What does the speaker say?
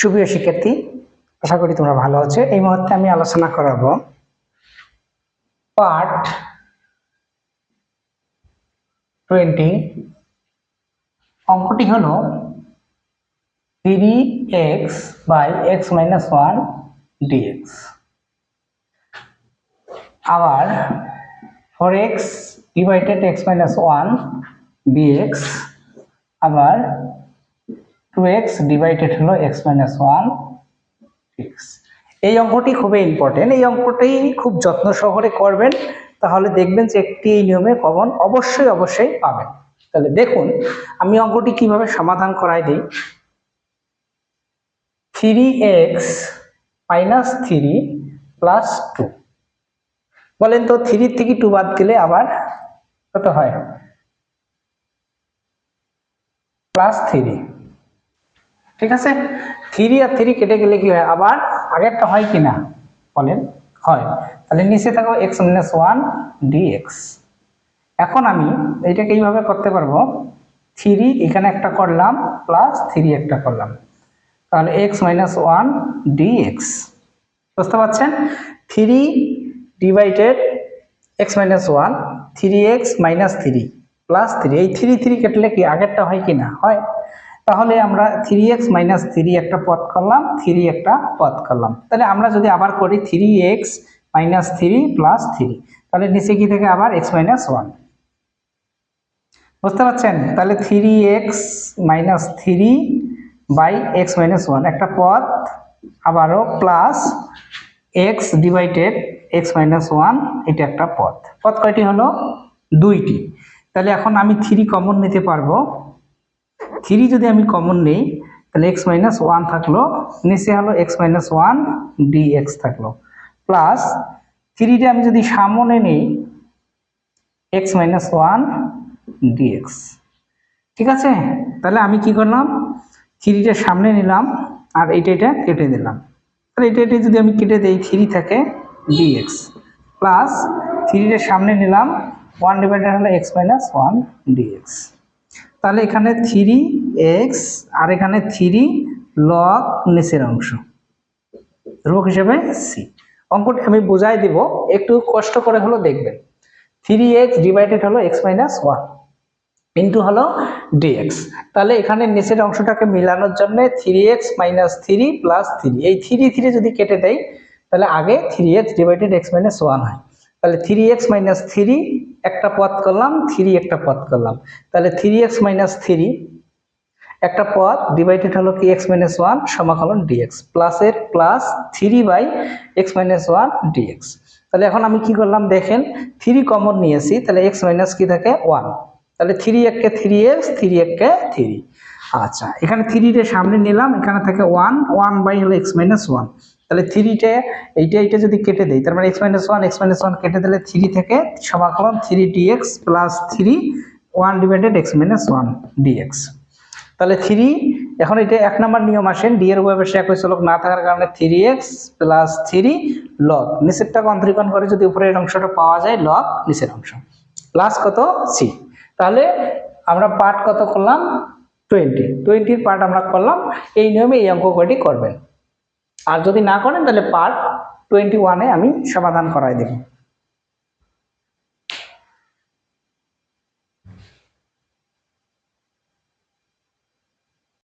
সুপ্রিয় শিক্ষার্থী, আশা করি তোমরা ভালো আছো। এই মুহূর্তে আমি আলোচনা করাবো পার্ট 20। অঙ্কটি হলো 3x by x minus 1 dx। আবার 4x divided x minus 1 dx। আবার 2x ডিভাইডেড হলো x মাইনাস 1 dx। এই অঙ্কটি খুবই ইম্পর্টেন্ট। এই অঙ্কটি খুব যত্ন সহকারে করবেন, তাহলে দেখবেন যে একটি এই নিয়মে কমন অবশ্যই পাবেন। তাহলে দেখুন আমি অঙ্কটি কিভাবে সমাধান করাই দিই। 3x minus 3 plus 2। বলেন তো 3 থেকে 2 বাদ দিলে আবার কত হয়? প্লাস 3। ঠিক আছে, 3 আর 3 কেটে গেলে কি হয়? আবার আগেরটা হয় কি না বলেন? হয়। তাহলে নিচে থাকো x মাইনাস 1 dx। এখন আমি এটাকে এইভাবে করতে পারবো, 3 এখানে একটা করলাম প্লাস 3 একটা করলাম, তাহলে x মাইনাস 1 dx। বুঝতে পারছেন? 3 divided x minus 1, 3x minus 3 plus 3। এই 3 কেটলে কি আগেরটা হয় কি না? হয়। তাহলে আমরা 3x মাইনাস 3 একটা পদ করলাম, 3 একটা পদ করলাম। তাহলে আমরা যদি আবার করি 3x মাইনাস 3 প্লাস 3, তাহলে নিচে কি থেকে আবার x মাইনাস 1। বুঝতে পারছেন? তাহলে 3x minus 3 by x minus 1 একটা পদ, আবারও plus x divided x minus 1 এটা একটা পদ। পদ কয়টি হলো? দুইটি। তাহলে এখন আমি 3 কমন নিতে পারবো। 3 যদি আমি কমন নেই তাহলে x মাইনাস 1 থাকলো, নিচে হলো x মাইনাস 1 dx থাকলো, প্লাস 3টা আমি যদি সামনে নেই x মাইনাস 1 dx। ঠিক আছে, তাহলে আমি কি করলাম, 3টা সামনে নিলাম আর এটা কেটে দিলাম। তাহলে এটা যদি আমি কেটে দেই 3 থাকে dx, প্লাস 3টা সামনে নিলাম, 1 ডিভাইডেড হলো x মাইনাস 1 dx। তাহলে এখানে 3x আর এখানে 3 লগ নিচের অংশ, ধ্রুবক হিসেবে c। অঙ্কটি আমি বুঝাই দিব, একটু কষ্ট করে হলো দেখবেন। 3x ডিভাইডেড হলো x মাইনাস 1 ইন্টু হলো dx। তাহলে এখানে নিচের অংশটাকে মিলানোর জন্য 3x মাইনাস 3 প্লাস 3, এই 3 যদি কেটে দেয় তাহলে আগে 3x ডিভাইডেড x মাইনাস 1 হয়। তাহলে 3x মাইনাস 3 একটা পদ করলাম, 3 একটা পদ করলাম, তাহলে 3x মাইনাস 3 একটা পদ ডিভাইডেড হলো কি x মাইনাস 1 সমাকলন dx, প্লাসের plus 3 by x minus 1 dx। তাহলে এখন আমি কি করলাম দেখেন, 3 কমন নিয়েছি, তাহলে x মাইনাস কি থাকে 1, তাহলে 3 একে 3x, 3 একে 3। আচ্ছা, এখানে 3 টা সামনে নিলাম, এখানে থাকে 1 বাই হলো x মাইনাস 1। তাহলে 3টা এইটা যদি কেটে দেই তার মানে x মাইনাস 1 কেটে দিলে 3 থেকে সমাকলন 3 dx plus 3 1 divided x minus 1 dx। তাহলে 3 এখন এটা 1 নাম্বার নিয়ম আসেন, d এর উভয় পাশে একই চলক না থাকার কারণে 3x প্লাস 3 লগ নিচেরটা অন্তরীকরণ করে যদি উপরের অংশটা পাওয়া যায় লগ নিচের অংশ, প্লাস কত c। তাহলে আমরা পার্ট কত করলাম? 20 পার্ট আমরা করলাম। এই নিয়মে এই অঙ্ক কয়টি করবেন, আর যদি না করেন তাহলে পার্ট 21 আমি সমাধান করাই দেব।